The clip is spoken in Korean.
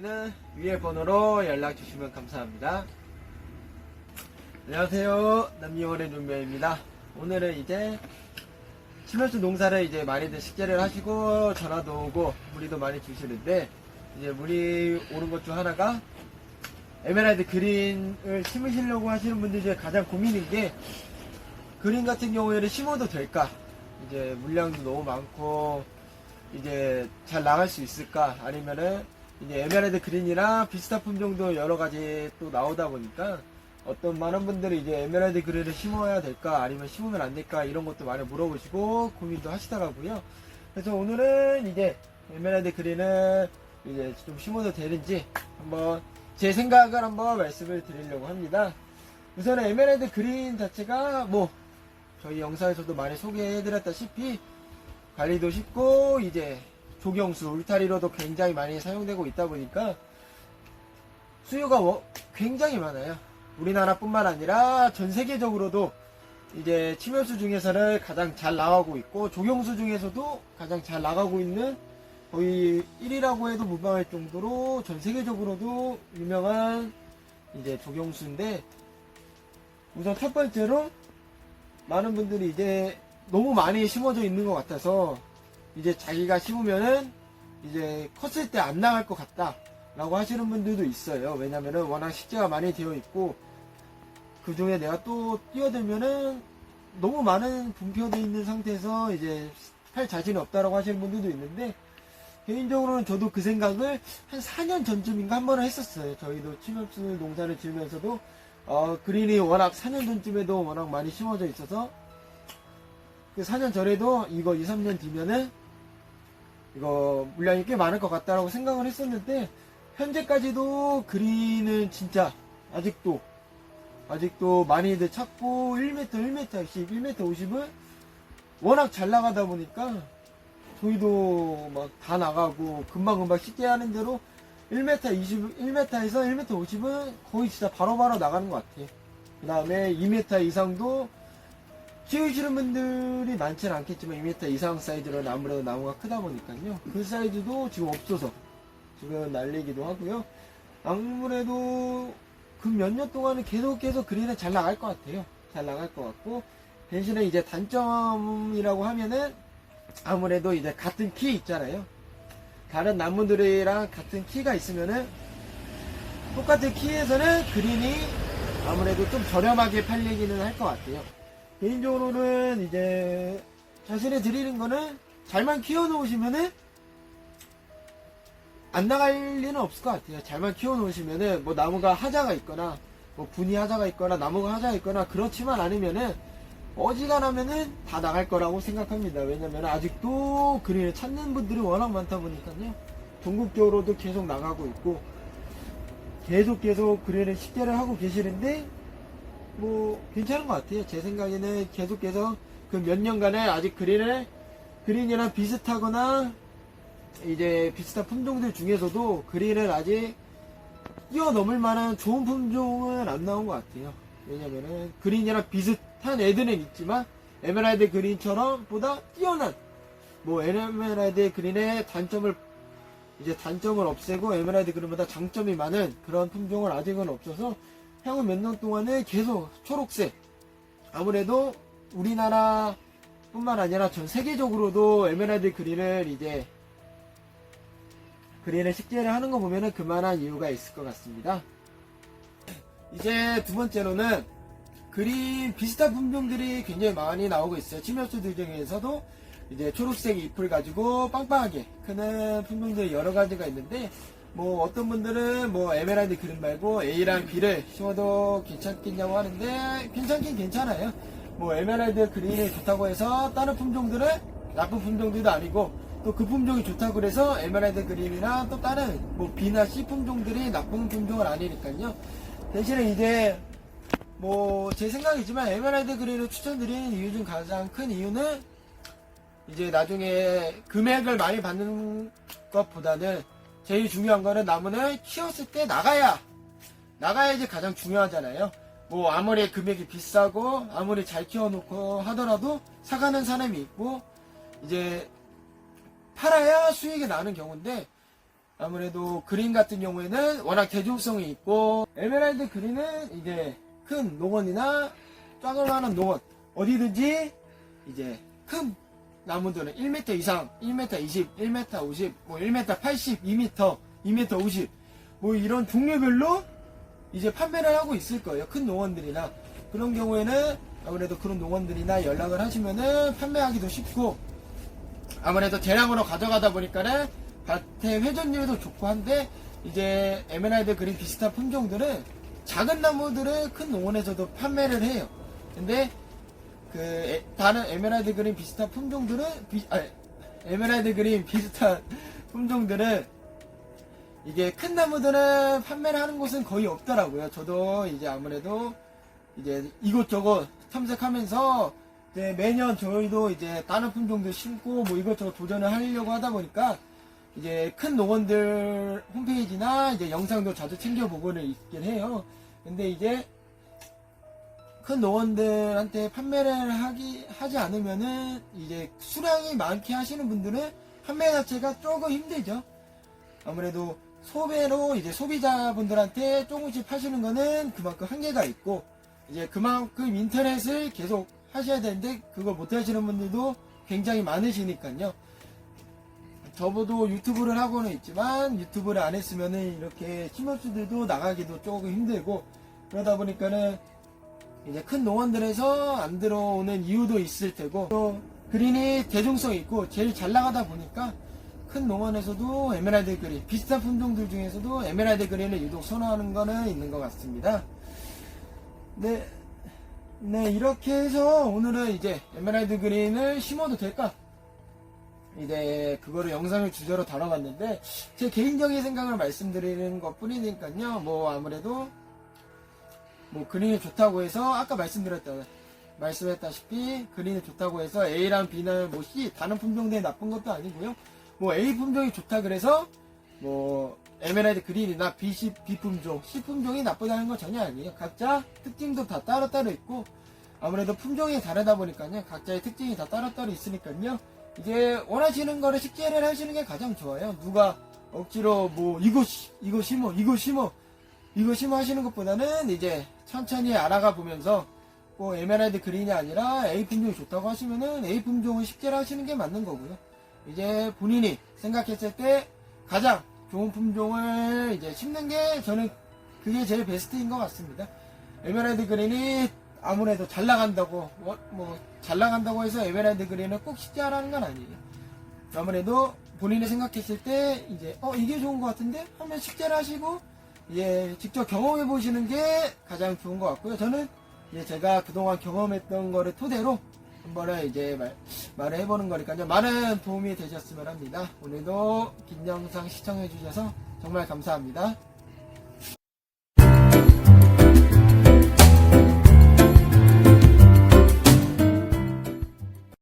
는 위에 번호로 연락 주시면 감사합니다. 안녕하세요. 남미월의 눈매입니다. 오늘은 이제 침면수 농사를 이제 많이들 식재를 하시고 전화도 오고 문의도 많이 주시는데, 이제 문의 오는 것 중 하나가 에메랄드 그린을 심으시려고 하시는 분들 중에 가장 고민인 게, 그린 같은 경우에는 심어도 될까? 이제 물량도 너무 많고 이제 잘 나갈 수 있을까? 아니면은 이제 에메랄드 그린이나 비슷한 품종도 여러 가지 또 나오다 보니까 어떤 많은 분들이 이제 에메랄드 그린을 심어야 될까? 아니면 심으면 안 될까? 이런 것도 많이 물어보시고 고민도 하시더라고요. 그래서 오늘은 이제 에메랄드 그린을 이제 좀 심어도 되는지 한번 제 생각을 한번 말씀을 드리려고 합니다. 우선은 에메랄드 그린 자체가 뭐 저희 영상에서도 많이 소개해드렸다시피 관리도 쉽고 이제 조경수, 울타리로도 굉장히 많이 사용되고 있다 보니까 수요가 굉장히 많아요. 우리나라뿐만 아니라 전 세계적으로도 이제 침면수 중에서는 가장 잘 나가고 있고, 조경수 중에서도 가장 잘 나가고 있는 거의 1위라고 해도 무방할 정도로 전 세계적으로도 유명한 이제 조경수인데, 우선 첫 번째로 많은 분들이 이제 너무 많이 심어져 있는 것 같아서 이제 자기가 심으면은 이제 컸을 때 안 나갈 것 같다 라고 하시는 분들도 있어요. 왜냐면은 워낙 식재가 많이 되어 있고, 그 중에 내가 또 뛰어들면은 너무 많은 분표되어 있는 상태에서 이제 할 자신이 없다라고 하시는 분들도 있는데, 개인적으로는 저도 그 생각을 한 4년 전쯤인가 한 번은 했었어요. 저희도 침면수 농사를 지으면서도 그린이 워낙 4년 전쯤에도 워낙 많이 심어져 있어서 그 4년 전에도 이거 2, 3년 뒤면은 이거 물량이 꽤 많을 것 같다라고 생각을 했었는데, 현재까지도 그린은 진짜 아직도 많이들 찾고 1m, 1m10, 1m 50은 워낙 잘 나가다 보니까 저희도 막 다 나가고 금방금방 쉽게 하는 대로 1m 20, 1m에서 1m 50은 거의 진짜 바로바로 나가는 것 같아요. 그 다음에 2m 이상도 키우시는 분들이 많지는 않겠지만 2m 이상 사이즈로 아무래도 나무가 크다 보니까요. 그 사이즈도 지금 없어서 지금 날리기도 하고요. 아무래도 그 몇 년 동안은 계속 그린은 잘 나갈 것 같아요. 잘 나갈 것 같고, 대신에 이제 단점이라고 하면은 아무래도 이제 같은 키 있잖아요. 다른 나무들이랑 같은 키가 있으면은 똑같은 키에서는 그린이 아무래도 좀 저렴하게 팔리기는 할 것 같아요. 개인적으로는 이제 자신이 드리는 거는 잘만 키워 놓으시면은 안 나갈 리는 없을 것 같아요. 잘만 키워 놓으시면은 뭐 나무가 하자가 있거나 뭐 분이 하자가 있거나 나무가 하자가 있거나 그렇지만 않으면은 어지간하면은 다 나갈 거라고 생각합니다. 왜냐면 아직도 그린을 찾는 분들이 워낙 많다 보니까요. 전국적으로도 계속 나가고 있고 계속 그린을 식재를 하고 계시는데 뭐 괜찮은 것 같아요. 제 생각에는 계속해서 그 몇 년간에 아직 그린이랑 비슷하거나 이제 비슷한 품종들 중에서도 그린을 아직 뛰어넘을 만한 좋은 품종은 안 나온 것 같아요. 왜냐면은 그린이랑 비슷한 애들은 있지만 에메랄드 그린처럼 보다 뛰어난 뭐 에메랄드 그린의 단점을 없애고 에메랄드 그린보다 장점이 많은 그런 품종은 아직은 없어서 향후 몇 년 동안은 계속 초록색, 아무래도 우리나라 뿐만 아니라 전 세계적으로도 에메랄드 그린을 이제 그린을 식재를 하는 거 보면은 그만한 이유가 있을 것 같습니다. 이제 두 번째로는 그린 비슷한 품종들이 굉장히 많이 나오고 있어요. 침면수들 중에서도 이제 초록색 잎을 가지고 빵빵하게 크는 품종들이 여러 가지가 있는데, 뭐 어떤 분들은 뭐 에메랄드 그린 말고 A랑 B를 심어도 괜찮겠냐고 하는데, 괜찮긴 괜찮아요. 뭐 에메랄드 그린이 좋다고 해서 다른 품종들은 나쁜 품종들도 아니고, 또 그 품종이 좋다고 그래서 에메랄드 그린이나 또 다른 뭐 B나 C 품종들이 나쁜 품종은 아니니까요. 대신에 이제 뭐 제 생각이지만 에메랄드 그린을 추천드리는 이유 중 가장 큰 이유는 이제 나중에 금액을 많이 받는 것보다는 제일 중요한 거는 나무는 키웠을 때 나가야지 가장 중요하잖아요. 뭐 아무리 금액이 비싸고 아무리 잘 키워놓고 하더라도 사가는 사람이 있고 이제 팔아야 수익이 나는 경우인데, 아무래도 그린 같은 경우에는 워낙 대중성이 있고, 에메랄드 그린은 이제 큰 농원이나 작을만한 농원 어디든지 이제 큰 나무들은 1m 이상, 1m 20, 1m 50, 뭐 1m 80, 2m, 2m 50, 뭐 이런 종류별로 이제 판매를 하고 있을 거예요. 큰 농원들이나. 그런 경우에는 아무래도 그런 농원들이나 연락을 하시면은 판매하기도 쉽고, 아무래도 대량으로 가져가다 보니까는 밭의 회전율도 좋고 한데, 이제 에메랄드 그린 비슷한 품종들은 작은 나무들은 큰 농원에서도 판매를 해요. 근데 다른 에메랄드 그린 비슷한 품종들은 에메랄드 그린 비슷한 품종들은 이게 큰 나무들은 판매를 하는 곳은 거의 없더라고요. 저도 이제 아무래도 이제 이곳저곳 탐색하면서 이제 매년 저희도 이제 다른 품종들 심고 뭐 이것저것 도전을 하려고 하다 보니까 이제 큰 농원들 홈페이지나 이제 영상도 자주 챙겨보고는 있긴 해요. 근데 이제 큰 농원들한테 판매를 하지 않으면은 이제 수량이 많게 하시는 분들은 판매 자체가 조금 힘들죠. 아무래도 소매로 이제 소비자분들한테 조금씩 파시는 거는 그만큼 한계가 있고, 이제 그만큼 인터넷을 계속 하셔야 되는데 그걸 못 하시는 분들도 굉장히 많으시니까요. 저보도 유튜브를 하고는 있지만 유튜브를 안 했으면은 이렇게 심업주들도 나가기도 조금 힘들고, 그러다 보니까는 이제 큰 농원들에서 안 들어오는 이유도 있을 테고, 또 그린이 대중성이 있고 제일 잘 나가다 보니까 큰 농원에서도 에메랄드 그린 비슷한 품종들 중에서도 에메랄드 그린을 유독 선호하는 거는 있는 것 같습니다. 네, 이렇게 해서 오늘은 이제 에메랄드 그린을 심어도 될까? 이제 그거를 영상을 주제로 다뤄봤는데, 제 개인적인 생각을 말씀드리는 것 뿐이니까요. 뭐 아무래도 뭐 그린이 좋다고 해서 아까 말씀했다시피 그린이 좋다고 해서 A랑 B는 뭐 C 다른 품종들이 나쁜 것도 아니고요. 뭐 A 품종이 좋다 그래서 뭐 에메랄드 그린이나 B 품종, C 품종이 나쁘다는 건 전혀 아니에요. 각자 특징도 다 따로따로 있고, 아무래도 품종이 다르다 보니까요. 각자의 특징이 다 따로따로 있으니까요. 이제 원하시는 거를 식재를 하시는 게 가장 좋아요. 누가 억지로 뭐 이거 심어 하시는 것보다는 이제 천천히 알아가 보면서 뭐 에메랄드 그린이 아니라 A 품종이 좋다고 하시면은 A 품종을 식재를 하시는 게 맞는 거고요. 이제 본인이 생각했을 때 가장 좋은 품종을 이제 심는 게 저는 그게 제일 베스트인 것 같습니다. 에메랄드 그린이 아무래도 잘 나간다고 잘 나간다고 해서 에메랄드 그린을 꼭 식재하라는 건 아니에요. 아무래도 본인이 생각했을 때 이제 이게 좋은 것 같은데 하면 식재를 하시고 직접 경험해 보시는 게 가장 좋은 것 같고요. 저는 제가 그동안 경험했던 거를 토대로 한번 이제 말을 해보는 거니까요. 많은 도움이 되셨으면 합니다. 오늘도 긴 영상 시청해 주셔서 정말 감사합니다.